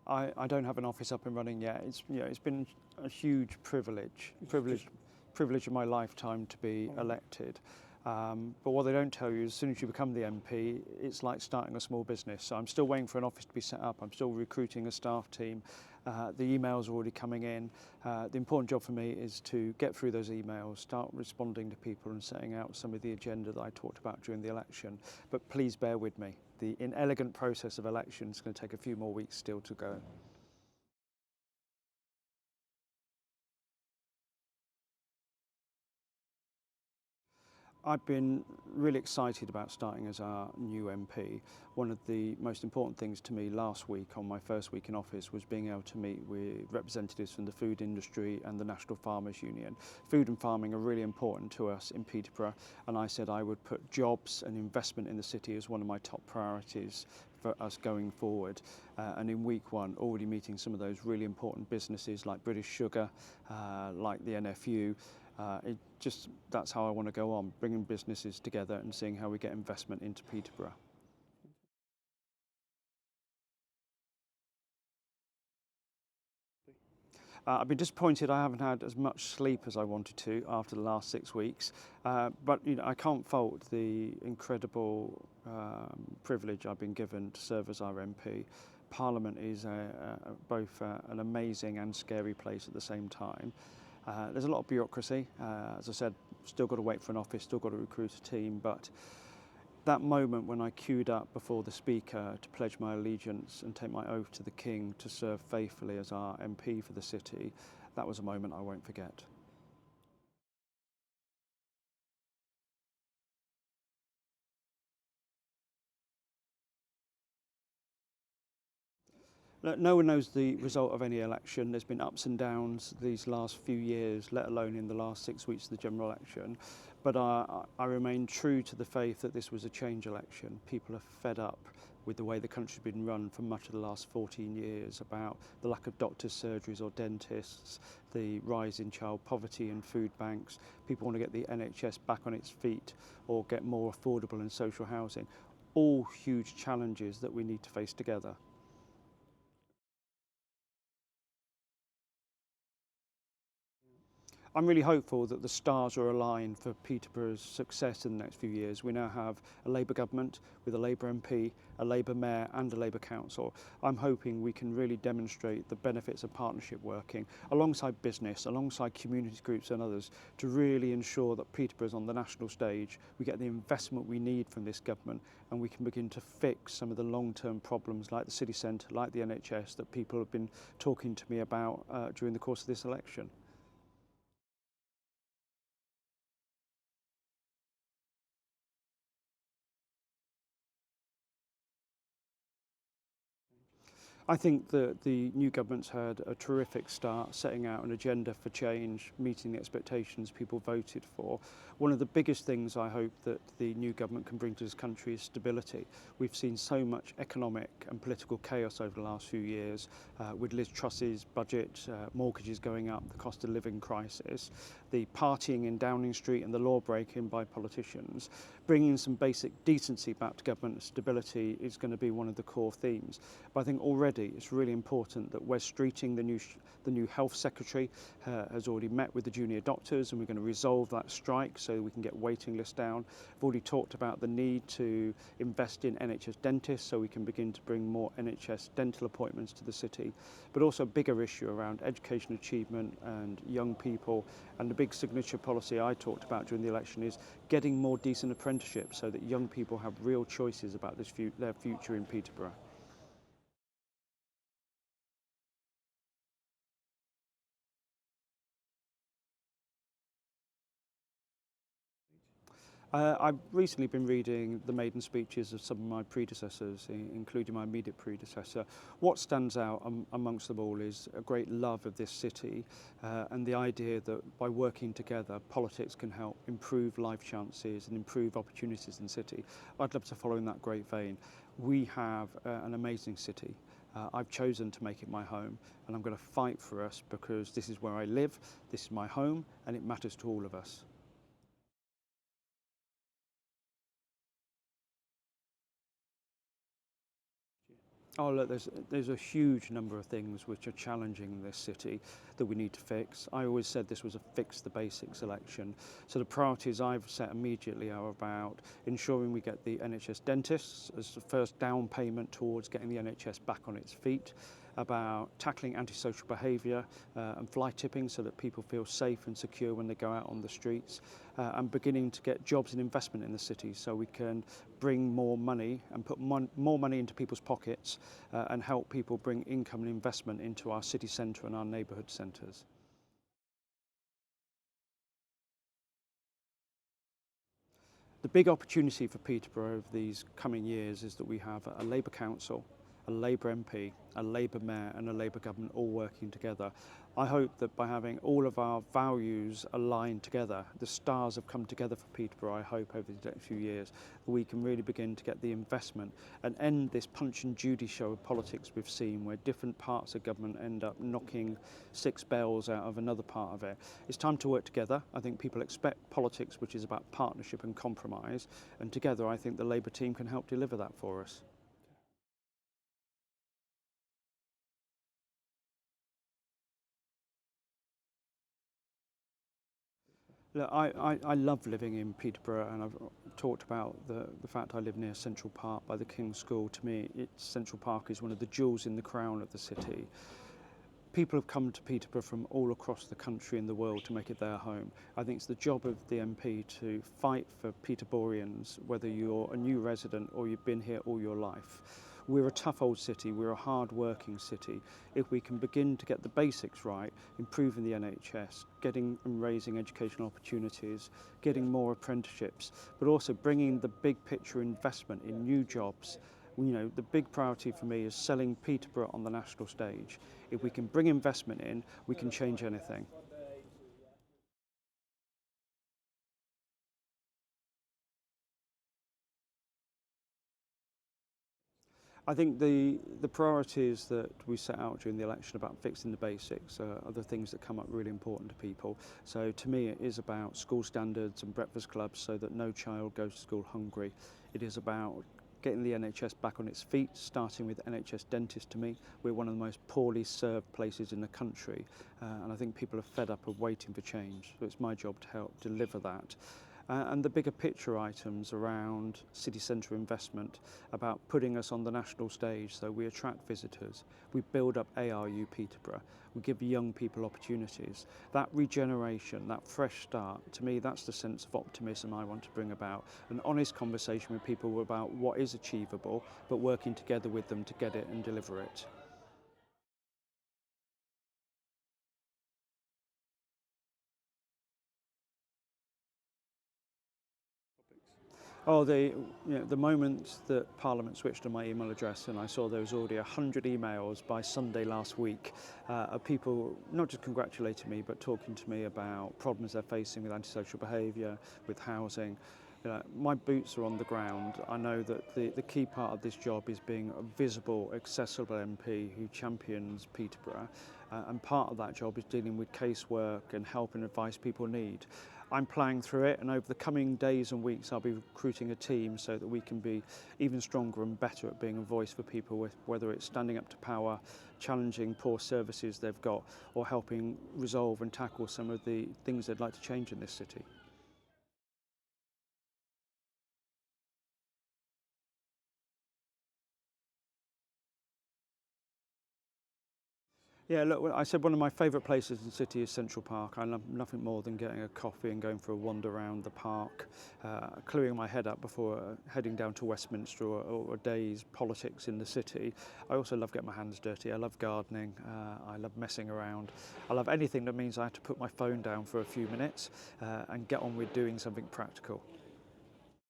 I don't have an office up and running yet. It's been a huge privilege of my lifetime to be elected. But what they don't tell you is as soon as you become the MP, it's like starting a small business. So I'm still waiting for an office to be set up. I'm still recruiting a staff team. The emails are already coming in. The important job for me is to get through those emails, start responding to people and setting out some of the agenda that I talked about during the election. But please bear with me. The inelegant process of election is going to take a few more weeks still to go. I've been really excited about starting as our new MP. One of the most important things to me last week on my first week in office was being able to meet with representatives from the food industry and the National Farmers Union. Food and farming are really important to us in Peterborough, and I said I would put jobs and investment in the city as one of my top priorities for us going forward. And in week one, already meeting some of those really important businesses like British Sugar, like the NFU. That's how I want to go on, bringing businesses together and seeing how we get investment into Peterborough. I've been disappointed I haven't had as much sleep as I wanted to after the last 6 weeks, but I can't fault the incredible privilege I've been given to serve as our MP. Parliament is both an amazing and scary place at the same time. There's a lot of bureaucracy. As I said, still got to wait for an office, still got to recruit a team, but that moment when I queued up before the Speaker to pledge my allegiance and take my oath to the King to serve faithfully as our MP for the city, that was a moment I won't forget. No one knows the result of any election. There's been ups and downs these last few years, let alone in the last 6 weeks of the general election. But I remain true to the faith that this was a change election. People are fed up with the way the country's been run for much of the last 14 years, about the lack of doctors, surgeries or dentists, the rise in child poverty and food banks. People want to get the NHS back on its feet or get more affordable and social housing. All huge challenges that we need to face together. I'm really hopeful that the stars are aligned for Peterborough's success in the next few years. We now have a Labour government with a Labour MP, a Labour mayor and a Labour council. I'm hoping we can really demonstrate the benefits of partnership working alongside business, alongside community groups and others to really ensure that Peterborough's on the national stage. We get the investment we need from this government and we can begin to fix some of the long-term problems like the city centre, like the NHS that people have been talking to me about during the course of this election. I think that the new government's had a terrific start setting out an agenda for change, meeting the expectations people voted for. One of the biggest things I hope that the new government can bring to this country is stability. We've seen so much economic and political chaos over the last few years with Liz Truss's budget, mortgages going up, the cost of living crisis, the partying in Downing Street and the law breaking by politicians. Bringing some basic decency back to government and stability is going to be one of the core themes. But I think already it's really important that Wes Streeting, the new health secretary, has already met with the junior doctors and we're going to resolve that strike so we can get waiting lists down. I've already talked about the need to invest in NHS dentists so we can begin to bring more NHS dental appointments to the city, but also a bigger issue around education achievement and young people. And the big signature policy I talked about during the election is getting more decent apprenticeships so that young people have real choices about their future in Peterborough. I've recently been reading the maiden speeches of some of my predecessors, including my immediate predecessor. What stands out amongst them all is a great love of this city and the idea that by working together, politics can help improve life chances and improve opportunities in the city. I'd love to follow in that great vein. We have an amazing city. I've chosen to make it my home and I'm going to fight for us because this is where I live, this is my home and it matters to all of us. Oh, look, there's a huge number of things which are challenging this city that we need to fix. I always said this was a fix the basics election. So the priorities I've set immediately are about ensuring we get the NHS dentists as the first down payment towards getting the NHS back on its feet, about tackling antisocial behaviour and fly tipping so that people feel safe and secure when they go out on the streets, and beginning to get jobs and investment in the city so we can bring more money and put more money into people's pockets and help people bring income and investment into our city centre and our neighbourhood centres. The big opportunity for Peterborough over these coming years is that we have a Labour Council, a Labour MP, a Labour Mayor and a Labour government all working together. I hope that by having all of our values aligned together, the stars have come together for Peterborough, I hope, over the next few years, that we can really begin to get the investment and end this Punch and Judy show of politics we've seen where different parts of government end up knocking six bells out of another part of it. It's time to work together. I think people expect politics which is about partnership and compromise, and together I think the Labour team can help deliver that for us. Look, I love living in Peterborough, and I've talked about the fact I live near Central Park by the King's School. To me, Central Park is one of the jewels in the crown of the city. People have come to Peterborough from all across the country and the world to make it their home. I think it's the job of the MP to fight for Peterboreans, whether you're a new resident or you've been here all your life. We're a tough old city, we're a hard-working city. If we can begin to get the basics right, improving the NHS, getting and raising educational opportunities, getting more apprenticeships, but also bringing the big picture investment in new jobs. You know, the big priority for me is selling Peterborough on the national stage. If we can bring investment in, we can change anything. I think the priorities that we set out during the election about fixing the basics are the things that come up really important to people. So to me it is about school standards and breakfast clubs so that no child goes to school hungry. It is about getting the NHS back on its feet, starting with NHS dentists. To me, we're one of the most poorly served places in the country, and I think people are fed up of waiting for change. So it's my job to help deliver that. And the bigger picture items around city centre investment, about putting us on the national stage so we attract visitors, we build up ARU Peterborough, we give young people opportunities. That regeneration, that fresh start, to me that's the sense of optimism I want to bring about. An honest conversation with people about what is achievable, but working together with them to get it and deliver it. Oh, the moment that Parliament switched on my email address and I saw there was already 100 emails by Sunday last week of people not just congratulating me but talking to me about problems they're facing with antisocial behaviour, with housing. My boots are on the ground. I know that the key part of this job is being a visible, accessible MP who champions Peterborough, and part of that job is dealing with casework and help and advice people need. I'm ploughing through it, and over the coming days and weeks I'll be recruiting a team so that we can be even stronger and better at being a voice for people, with whether it's standing up to power, challenging poor services they've got, or helping resolve and tackle some of the things they'd like to change in this city. Yeah, look, I said one of my favourite places in the city is Central Park. I love nothing more than getting a coffee and going for a wander around the park, clearing my head up before heading down to Westminster or a day's politics in the city. I also love getting my hands dirty. I love gardening. I love messing around. I love anything that means I have to put my phone down for a few minutes and get on with doing something practical.